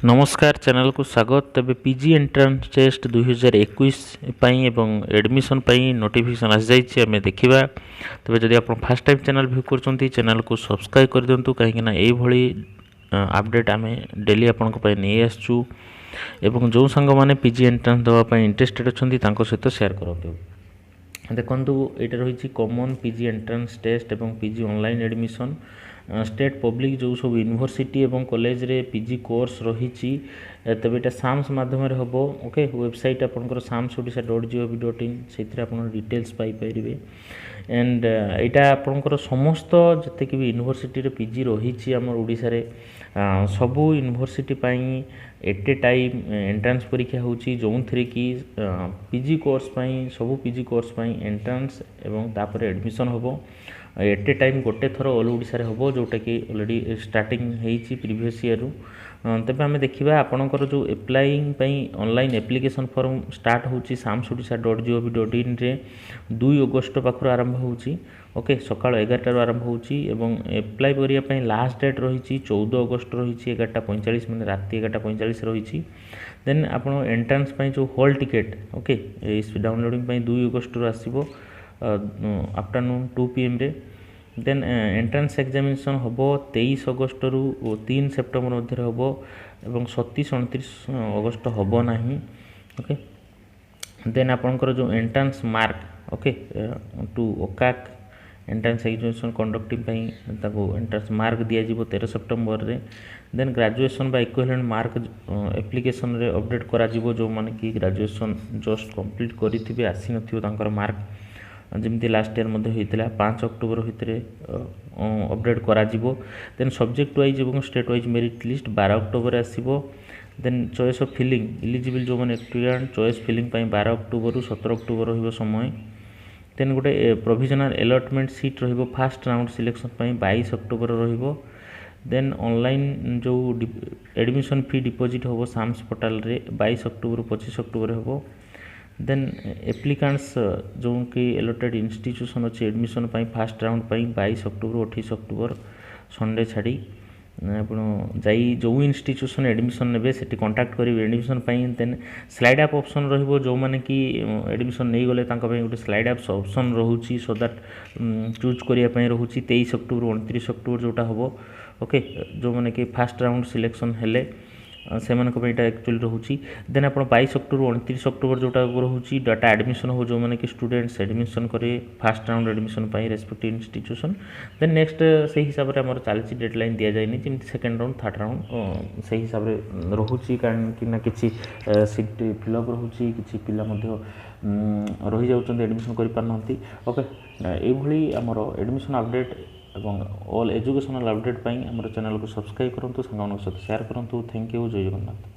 नमस्कार चैनल को स्वागत। तेज पीजी एंट्रांस टेस्ट 2021 एवं एडमिशन नोटिफिकेशन आसी जाइए आम देखा। तेज जदि आप फास्ट टाइम चैनल व्यू कर चैनल को सब्सक्राइब कर दिंतु कहीं अपडेट आम डेली आपण नहीं आसचु एवं जो सांग मैंने पीजी एंट्रांस देवाई इंटरेस्टेड अच्छा सहित शेयर करूँ। देखो ये रही कॉमन पीजी एंट्रांस टेस्ट एवं PG online admission state public जो सब यूनिवर्सिटी एवं कॉलेज रे पीजी कोर्स रही तेज यहाँ साम्स मध्यम हम ओके वेबसाइट आपंकर sams.odisha.gov.in से डिटेल्स पाइपर एंड यहाँ आपंकर समस्त जिते भी यूनिवर्सिटी पीजी रही आम ओडिशा रे सबू university at a time entrance परीक्षा होची जो थी कि पीजी कोर्स सबू पीजी कोर्स एंट्रांस एवं तापर एडमिशन हम एट ए टाइम गोटे थर ऑल ओडिशा रे हम जोटा कि ऑलरेडी स्टार्टिंग होती प्रीवियस ईयर रु। तेज आम देखा आपणकर जो applying online application form start होची sams.odisha.gov.in रे 2 अगस्त पाखर आरंभ होची ओके सकाळ 11 आरंभ होची एवं एप्लाई करिया लास्ट डेट रही 14 अगस्त रही 11:45 मैंने राति 11:45 रही। देन आप एंट्रांस जो हॉल टिकेट ओके डाउनलोडिंग 2 अगस्त आसो आफ्टरनून 2 PM रे। देन एंट्रांस एग्जामिनेशन हम 23 अगस्त रु 3 सेप्टेम्बर मध्य हम एवं 27-29 अगस्त हम ना ओके। देन आपंकर जो एंट्रांस मार्क ओके टू ओकाक entrance examination conducting entrance mark दिज्व 13 सेप्टेम्बर रे। देन ग्रेजुएशन बा इक्विवेलेंट मार्क एप्लिकेशन रे अपडेट करा जो माने कि ग्रेजुएशन जस्ट कंप्लीट करी आसी नथिबो मार्क जमी लास्ट ईयर होता 5 अक्टोबर भितर अपडेट करा। देन सब्जेक्ट वाइज और state wise merit list 12 October आसो। Then choice of filling eligible जो मैंने स्टूडेंट चॉइस फिलिंग 12 अक्टोबर रु 17 अक्टोबर रही समय। देन गोटे प्रोविजनल अलॉटमेंट सीट रही फास्ट राउंड सिलेक्शन 22 अक्टोबर रही। देन ऑनलाइन जो एडमिशन फी डिपोजिट हम साम्स पोर्टाल रे 22 अक्टोबर 25 अक्टोबर हम। देन एप्लिकांट्स जो कि एलोटेड इंस्टीट्यूशन अच्छे admission fast round 22 October 28 October Sunday छाड़ी आप जो इंस्टीट्यूशन एडमिशन ने से कांटेक्ट करेंगे एडमिशन। देन स्लाइड आप ऑप्शन रो जो मैंने कि एडमिशन नहीं गले गोटे स्लाइड आप ऑप्शन रोचे सो दैट चूज करने रोचे 23 अक्टोबर 29 अक्टोबर जोटा हम ओके जो मैंने कि फास्ट राउंड सिलेक्शन हेले से एक्चुअली रोचे। देन आप 22 अक्टोबर 29 अक्टोबर जोटा रोचे डाटा एडमिशन हो जो मैंने कि स्टूडेंट्स एडमिशन करेंगे first round admission respective institution. Then next से हिसाब से आम चलती डेडलाइन दि जाए जमी सेकेंड राउंड थर्ड राउंड से हिसाब से रोचे कहीं कि सीट फिलअप रोचे कि पिला रही जाऊँ एडमिशन कर ओके। ये आमर एडमिशन अपडेट एवं ऑल एजुकेशनल अपडेट आम चैनल को सब्सक्राइब करूँ सांग सहित शेयर करूँ। थैंक यू जय जगन्नाथ।